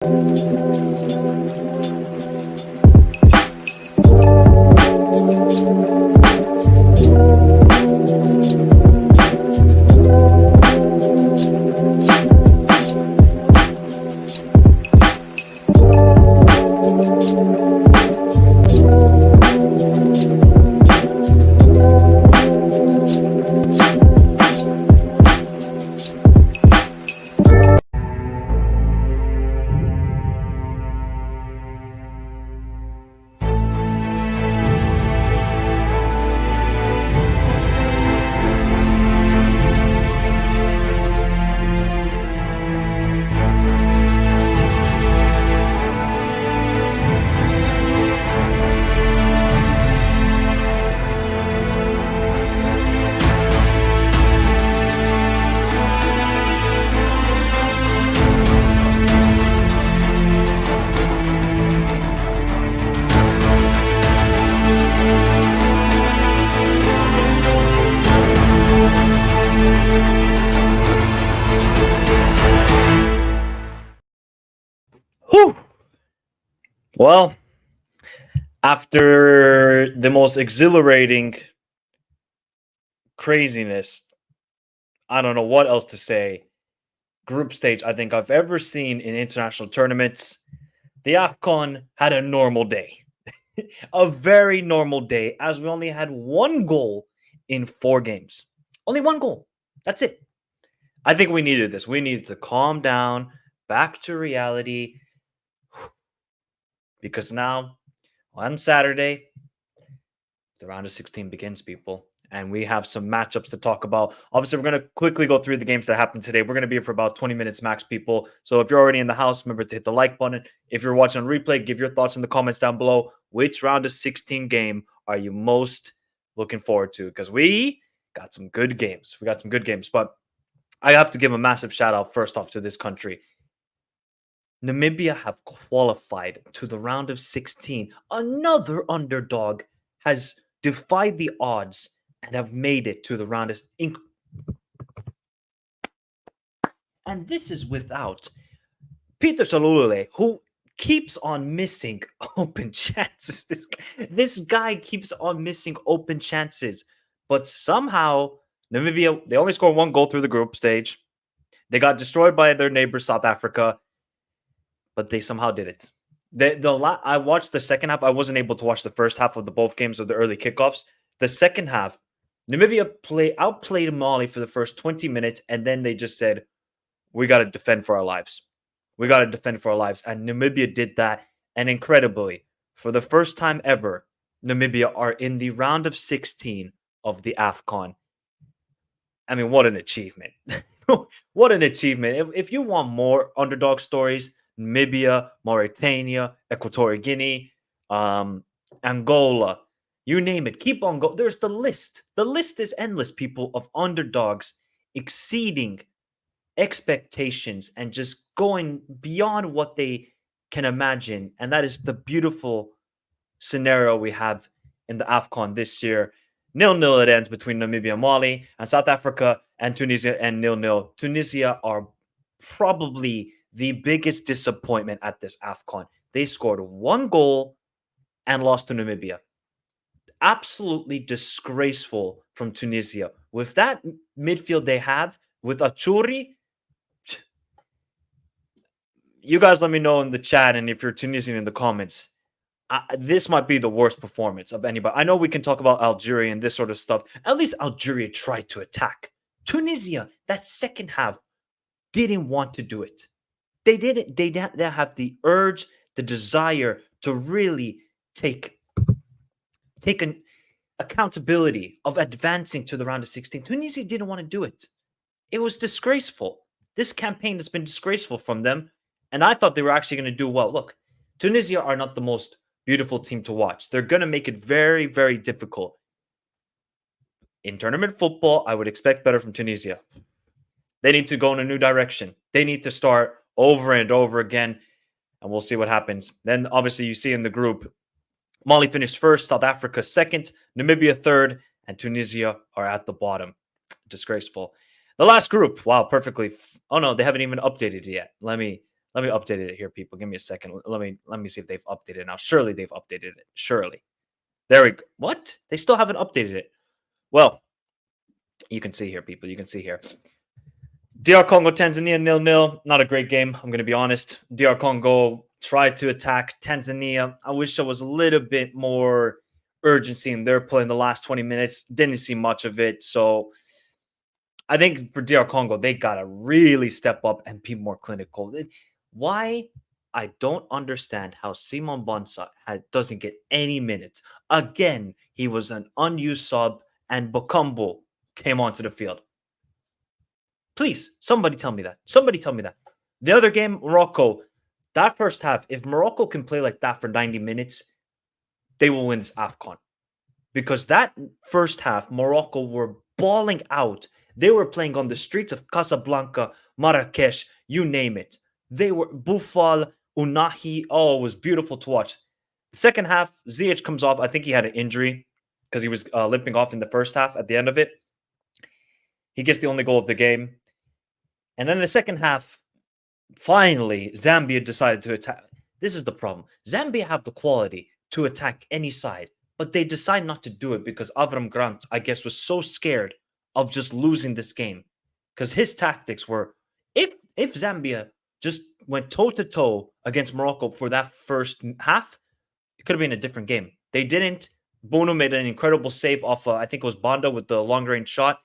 Whew. Well, after the most exhilarating craziness, I don't know what else to say. Group stage, I think I've ever seen in international tournaments. The Afcon had a normal day, a very normal day, as we only had one goal in 4 games. Only one goal. That's it. I think we needed this. We needed to calm down, back to reality, because now on Saturday, the round of 16 begins, people. And we have some matchups to talk about. Obviously, we're going to quickly go through the games that happened today. We're going to be here for about 20 minutes max, people. So if you're already in the house, remember to hit the like button. If you're watching on replay, give your thoughts in the comments down below. Which round of 16 game are you most looking forward to? Because we got some good games. We got some good games. But I have to give a massive shout out first off to this country. Namibia have qualified to the round of 16. Another underdog has defied the odds and have made it to the round of. And this is without Peter Salulele, who keeps on missing open chances. This guy keeps on missing open chances. But somehow, Namibia, they only scored one goal through the group stage. They got destroyed by their neighbor, South Africa. But they somehow did it. I watched the second half. I wasn't able to watch the first half of the both games of the early kickoffs. The second half, Namibia outplayed Mali for the first 20 minutes, and then they just said, we got to defend for our lives. We got to defend for our lives. And Namibia did that. And incredibly, for the first time ever, Namibia are in the round of 16 of the Afcon. I mean, what an achievement. What an achievement. If you want more underdog stories, Namibia, Mauritania, Equatorial Guinea, Angola, you name it. Keep on going. There's the list. The list is endless, people, of underdogs exceeding expectations and just going beyond what they can imagine. And that is the beautiful scenario we have in the AFCON this year. 0-0 it ends between Namibia and Mali, and South Africa and Tunisia and 0-0. Tunisia are probably the biggest disappointment at this AFCON. They scored one goal and lost to Namibia. Absolutely disgraceful from Tunisia. With that midfield they have, with Achuri, you guys let me know in the chat, and if you're Tunisian in the comments, this might be the worst performance of anybody. I know we can talk about Algeria and this sort of stuff. At least Algeria tried to attack. Tunisia, that second half, didn't want to do it. They didn't. They didn't have the urge, the desire to really take an accountability of advancing to the round of 16. Tunisia didn't want to do it. It was disgraceful. This campaign has been disgraceful from them, and I thought they were actually going to do well. Look, Tunisia are not the most beautiful team to watch. They're going to make it very, very difficult. In tournament football, I would expect better from Tunisia. They need to go in a new direction. They need to start over and over again, and we'll see what happens. Then, obviously, you see in the group, Mali finished first, South Africa second, Namibia third, and Tunisia are at the bottom. Disgraceful. The last group, wow, perfectly. Oh, no, they haven't even updated it yet. Let me Let me update it here, people. Give me a second. Let me see if they've updated it now. Surely they've updated it. Surely. There we go. What? They still haven't updated it. Well, you can see here, people. You can see here. DR Congo, Tanzania, 0-0. Not a great game. I'm going to be honest. DR Congo tried to attack Tanzania. I wish there was a little bit more urgency in their play in the last 20 minutes. Didn't see much of it. So I think for DR Congo, they got to really step up and be more clinical. Why? I don't understand how Simon Bonsa doesn't get any minutes. Again, he was an unused sub, and Bakumbu came onto the field. Please, somebody tell me that. Somebody tell me that. The other game, Morocco, that first half, if Morocco can play like that for 90 minutes, they will win this Afcon. Because that first half, Morocco were balling out. They were playing on the streets of Casablanca, Marrakesh, you name it. They were Boufal, Unahi. Oh, it was beautiful to watch. The second half, Ziyech comes off. I think he had an injury because he was limping off in the first half at the end of it. He gets the only goal of the game. And then in the second half, finally, Zambia decided to attack. This is the problem. Zambia have the quality to attack any side, but they decide not to do it because Avram Grant, I guess, was so scared of just losing this game. Because his tactics were, if Zambia just went toe-to-toe against Morocco for that first half, it could have been a different game. They didn't. Bono made an incredible save off, I think it was Banda with the long-range shot.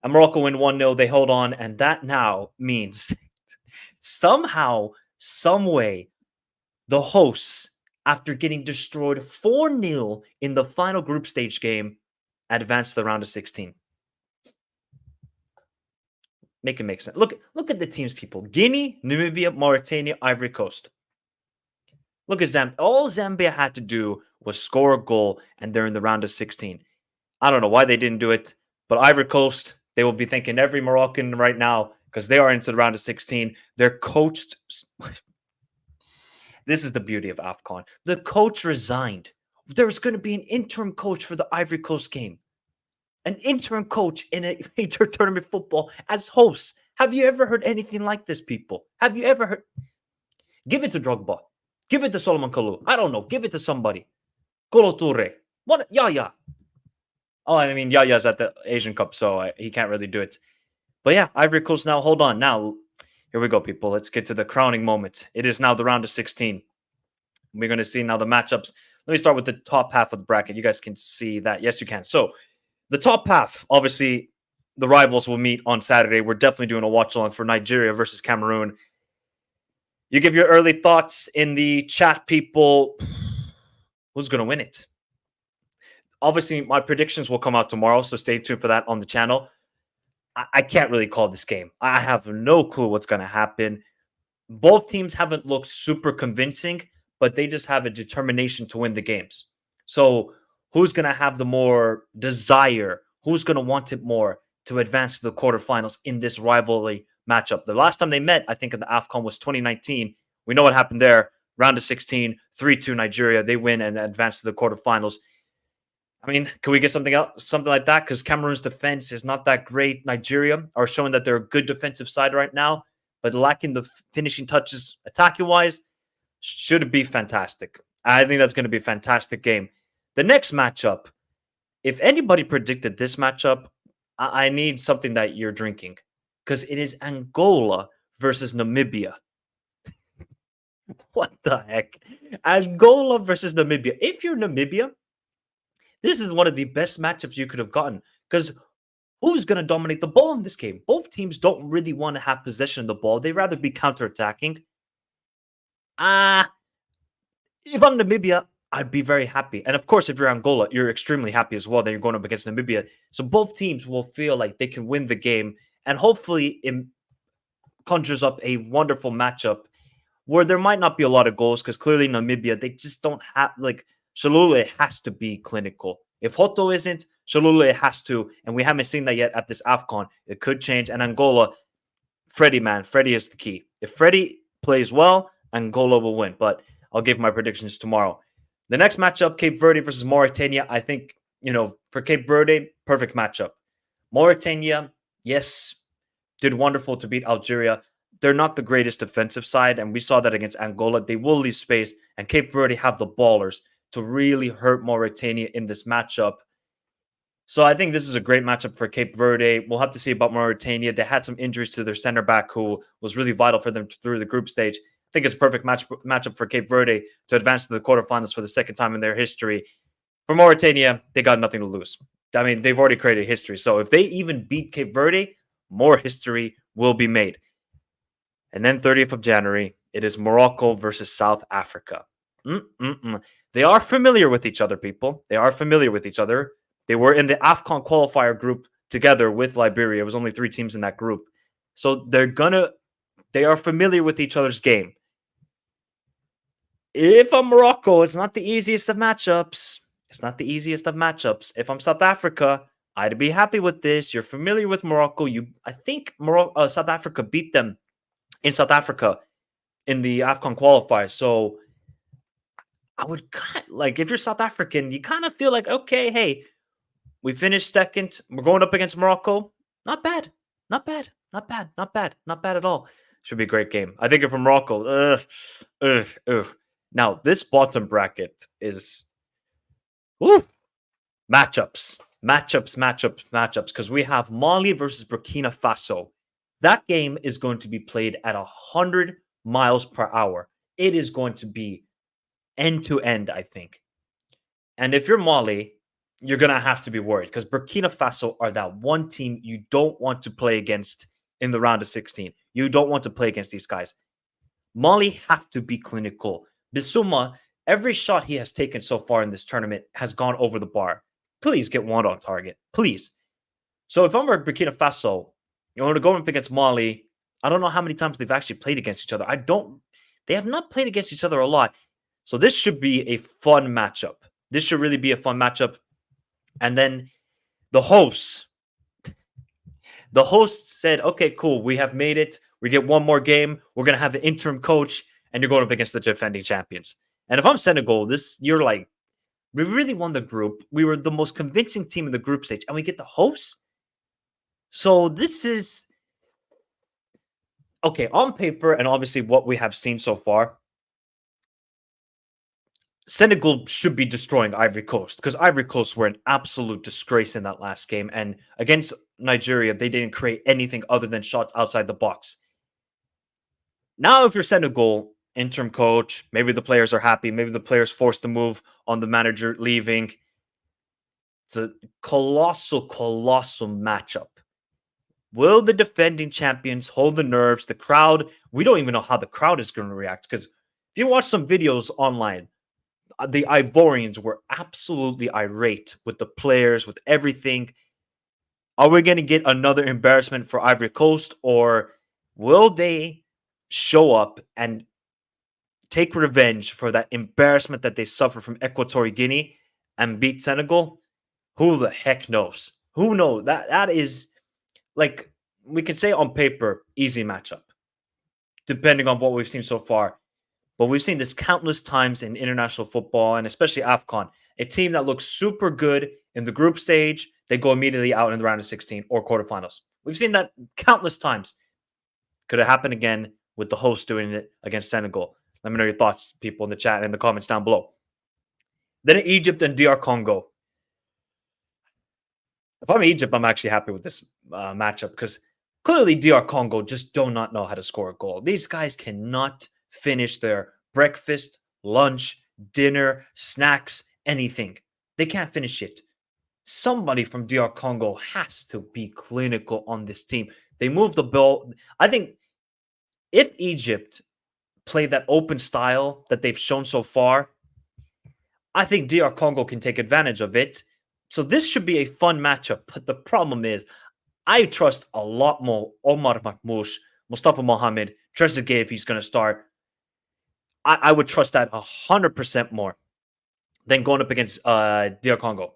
And Morocco win 1-0. They hold on. And that now means somehow, some way, the hosts, after getting destroyed 4-0 in the final group stage game, advanced to the round of 16. Make it make sense. Look at the teams, people. Guinea, Namibia, Mauritania, Ivory Coast. Look at Zambia. All Zambia had to do was score a goal, and they're in the round of 16. I don't know why they didn't do it, but Ivory Coast, they will be thanking every Moroccan right now because they are into the round of 16. They're coached. This is the beauty of Afcon. The coach resigned. There's going to be an interim coach for the Ivory Coast game. An interim coach in a major tournament football as hosts. Have you ever heard anything like this, people? Have you ever heard? Give it to Drogba. Give it to Solomon Kalou. I don't know. Give it to somebody. Kolo Toure. What? Yaya. Oh, I mean, Yaya's at the Asian Cup, so he can't really do it. But yeah, Ivory Coast now. Hold on. Now, here we go, people. Let's get to the crowning moment. It is now the round of 16. We're going to see now the matchups. Let me start with the top half of the bracket. You guys can see that. Yes, you can. So, the top half, obviously, the rivals will meet on Saturday. We're definitely doing a watch-along for Nigeria versus Cameroon. You give your early thoughts in the chat, people. Who's going to win it? Obviously, my predictions will come out tomorrow, so stay tuned for that on the channel. I can't really call this game. I have no clue what's going to happen. Both teams haven't looked super convincing, but they just have a determination to win the games. So who's going to have the more desire? Who's going to want it more to advance to the quarterfinals in this rivalry matchup? The last time they met, I think, in the Afcon was 2019. We know what happened there. Round of 16, 3-2 Nigeria. They win and advance to the quarterfinals. I mean, can we get something like that? Because Cameroon's defense is not that great. Nigeria are showing that they're a good defensive side right now, but lacking the finishing touches attacking-wise. Should be fantastic. I think that's going to be a fantastic game. The next matchup, if anybody predicted this matchup, I need something that you're drinking because it is Angola versus Namibia. What the heck? Angola versus Namibia. If you're Namibia, this is one of the best matchups you could have gotten because who's going to dominate the ball in this game? Both teams don't really want to have possession of the ball. They'd rather be counterattacking. If I'm Namibia, I'd be very happy. And of course, if you're Angola, you're extremely happy as well that you're going up against Namibia. So both teams will feel like they can win the game. And hopefully it conjures up a wonderful matchup where there might not be a lot of goals because clearly Namibia, they just don't have, like, Shalule has to be clinical. If Hoto isn't, Shalule has to. And we haven't seen that yet at this Afcon. It could change. And Angola, Freddie is the key. If Freddie plays well, Angola will win. But I'll give my predictions tomorrow. The next matchup, Cape Verde versus Mauritania. I think, for Cape Verde, perfect matchup. Mauritania, yes, did wonderful to beat Algeria. they're not the greatest defensive side, and we saw that against Angola. They will leave space, and Cape Verde have the ballers to really hurt Mauritania in this matchup. So I think this is a great matchup for Cape Verde. We'll have to see about Mauritania. They had some injuries to their center back, who was really vital for them through the group stage. I think it's a perfect matchup for Cape Verde to advance to the quarterfinals for the second time in their history. For Mauritania, they got nothing to lose. I mean, they've already created history. So if they even beat Cape Verde, more history will be made. And then 30th of January, it is Morocco versus South Africa. They are familiar with each other, people. They are familiar with each other. They were in the Afcon qualifier group together with Liberia. It was only 3 teams in that group. So they are familiar with each other's game. If I'm Morocco, it's not the easiest of matchups. It's not the easiest of matchups. If I'm South Africa, I'd be happy with this. You're familiar with Morocco. I think South Africa beat them in South Africa in the AFCON qualifier. So I would if you're South African, you kind of feel like, okay, hey, we finished second. We're going up against Morocco. Not bad. Not bad. Not bad. Not bad. Not bad at all. Should be a great game. I think if from Morocco, now this bottom bracket is matchups. Because we have Mali versus Burkina Faso. That game is going to be played at 100 miles per hour. It is going to be end to end, I think. And if you're Mali, you're going to have to be worried because Burkina Faso are that one team you don't want to play against in the round of 16. You don't want to play against these guys. Mali have to be clinical. Bissouma, every shot he has taken so far in this tournament has gone over the bar. Please get one on target. Please. So if I'm Burkina Faso, you want to go up against Mali. I don't know how many times they've actually played against each other. They have not played against each other a lot. So this should be a fun matchup. This should really be a fun matchup. And then the hosts said, okay, cool. We have made it. We get one more game. We're going to have the interim coach, and you're going up against the defending champions. And if I'm Senegal, you're like, we really won the group. We were the most convincing team in the group stage, and we get the hosts. So this is okay on paper, and obviously what we have seen so far. Senegal should be destroying Ivory Coast because Ivory Coast were an absolute disgrace in that last game. And against Nigeria, they didn't create anything other than shots outside the box. Now, if you're Senegal, interim coach, maybe the players are happy. Maybe the players forced to move on the manager leaving. It's a colossal matchup. Will the defending champions hold the nerves? The crowd, we don't even know how the crowd is going to react because if you watch some videos online, the Ivorians were absolutely irate with the players, with everything. Are we going to get another embarrassment for Ivory Coast, or will they show up and take revenge for that embarrassment that they suffered from Equatorial Guinea and beat Senegal? Who the heck knows? Who knows? That is, like, we could say on paper, easy matchup, depending on what we've seen so far. But we've seen this countless times in international football, and especially AFCON. A team that looks super good in the group stage, they go immediately out in the round of 16 or quarterfinals. We've seen that countless times. Could it happen again with the host doing it against Senegal? Let me know your thoughts, people, in the chat and in the comments down below. Then Egypt and DR Congo. If I'm Egypt, I'm actually happy with this matchup because clearly DR Congo just do not know how to score a goal. These guys cannot finish their breakfast, lunch, dinner, snacks, anything. They can't finish it. Somebody from DR Congo has to be clinical on this team. They move the ball. I think if Egypt play that open style that they've shown so far, I think DR Congo can take advantage of it. So this should be a fun matchup. But the problem is, I trust a lot more Omar Makmouche, Mustafa Mohamed, Trezeguet if he's going to start. I would trust that 100% more than going up against DR Congo.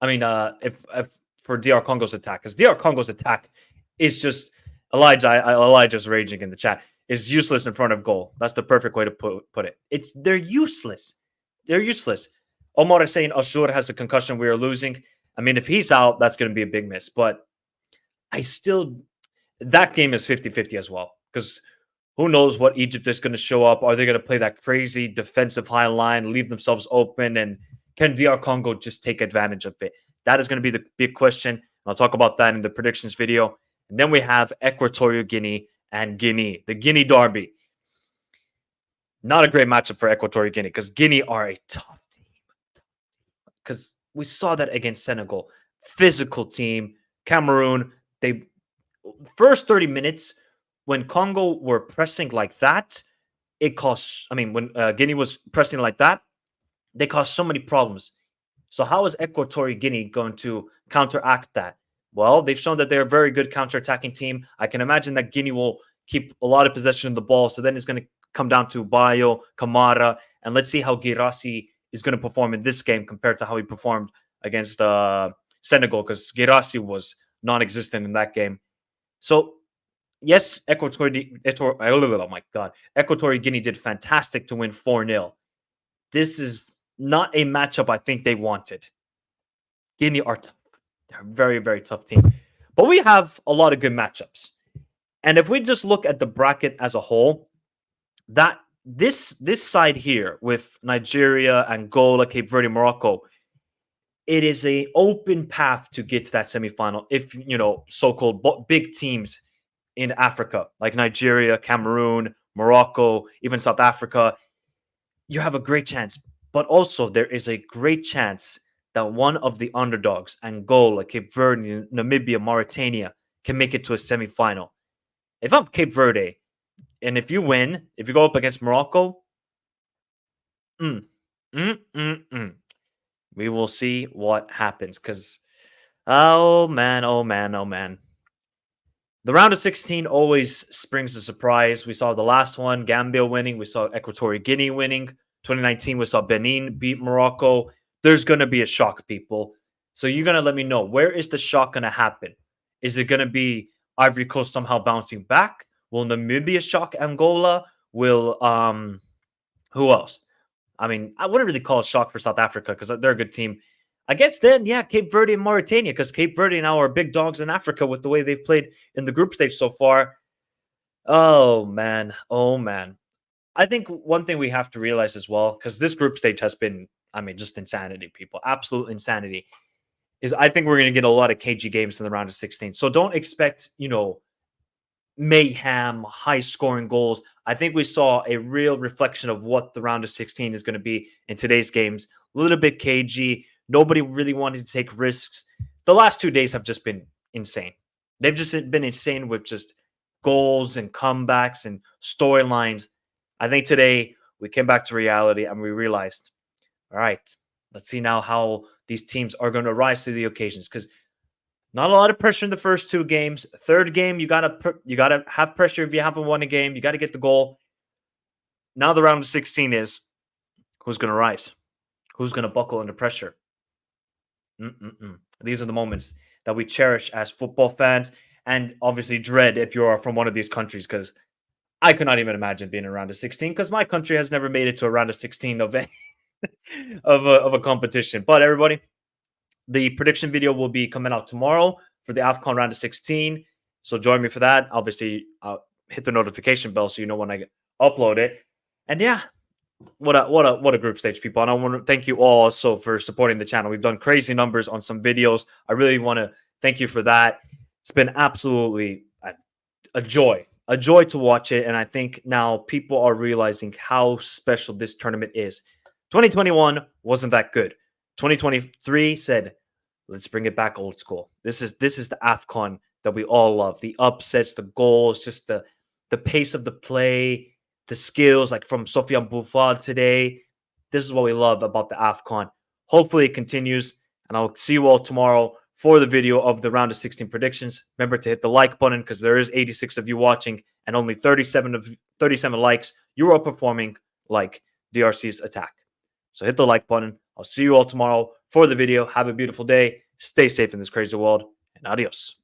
I mean, if for DR Congo's attack, because DR Congo's attack is just Elijah's raging in the chat, is useless in front of goal. That's the perfect way to put it. They're useless. They're useless. Omar is saying Ashur has a concussion. We are losing. I mean, if he's out, that's going to be a big miss. But that game is 50-50 as well. Because who knows what Egypt is going to show up? Are they going to play that crazy defensive high line, leave themselves open, and can DR Congo just take advantage of it? That is going to be the big question. I'll talk about that in the predictions video. And then we have Equatorial Guinea and Guinea, the Guinea Derby. Not a great matchup for Equatorial Guinea because Guinea are a tough team. Because we saw that against Senegal. Physical team. Cameroon, they first 30 minutes when Congo were pressing like that, it caused, I mean, when Guinea was pressing like that, they caused so many problems. So how is Equatorial Guinea going to counteract that? Well, they've shown that they're a very good counterattacking team. I can imagine that Guinea will keep a lot of possession of the ball. So then it's going to come down to Bayo, Kamara, and let's see how Girassi is going to perform in this game compared to how he performed against Senegal, because Girassi was non-existent in that game. So yes, oh my God, Equatorial Guinea did fantastic to win 4-0. This is not a matchup I think they wanted. Guinea are tough. They're a very, very tough team. But we have a lot of good matchups. And if we just look at the bracket as a whole, that this side here with Nigeria, Angola, Cape Verde, Morocco, it is an open path to get to that semifinal if, you know, so-called big teams in Africa, like Nigeria, Cameroon, Morocco, even South Africa, you have a great chance. But also, there is a great chance that one of the underdogs, Angola, Cape Verde, Namibia, Mauritania, can make it to a semifinal. If I'm Cape Verde, and if you win, if you go up against Morocco, we will see what happens. Because, oh man, oh man, oh man. The round of 16 always springs a surprise. We saw the last one, Gambia winning. We saw Equatorial Guinea winning. 2019, we saw Benin beat Morocco. There's going to be a shock, people. So you're going to let me know, where is the shock going to happen? Is it going to be Ivory Coast somehow bouncing back? Will Namibia shock Angola? Will, who else? I mean, I wouldn't really call it shock for South Africa because they're a good team. I guess then, yeah, Cape Verde and Mauritania, because Cape Verde now are big dogs in Africa with the way they've played in the group stage so far. Oh, man. Oh, man. I think one thing we have to realize as well, because this group stage has been, I mean, just insanity, people. Absolute insanity. Is I think we're going to get a lot of KG games in the round of 16. So don't expect, you know, mayhem, high scoring goals. I think we saw a real reflection of what the round of 16 is going to be in today's games. A little bit cagey. Nobody really wanted to take risks. The last 2 days have just been insane. They've just been insane with just goals and comebacks and storylines. I think today we came back to reality and we realized, all right, let's see now how these teams are going to rise to the occasions, because not a lot of pressure in the first 2 games. Third game, you gotta have pressure if you haven't won a game. You got to get the goal. Now the round of 16 is who's going to rise, who's going to buckle under pressure. These are the moments that we cherish as football fans, and obviously dread if you are from one of these countries, because I could not even imagine being a round of 16 because my country has never made it to a round of 16 of of a competition. But everybody, the prediction video will be coming out tomorrow for the Afcon round of 16. So join me for that. Obviously, I'll hit the notification bell so you know when I upload it. And yeah, what a group stage, people. And I want to thank you all also for supporting the channel. We've done crazy numbers on some videos. I really want to thank you for that. It's been absolutely a joy to watch it. And I think now people are realizing how special this tournament is. 2021 wasn't that good. 2023 said, let's bring it back old school. This is the Afcon that we all love. The upsets, the goals, just the pace of the play, the skills, like from Sofiane Boufal today. This is what we love about the Afcon. Hopefully it continues, and I'll see you all tomorrow for the video of the round of 16 predictions. Remember to hit the like button because there is 86 of you watching and only 37 likes. You are performing like DRC's attack. So hit the like button. I'll see you all tomorrow for the video. Have a beautiful day. Stay safe in this crazy world, and adios.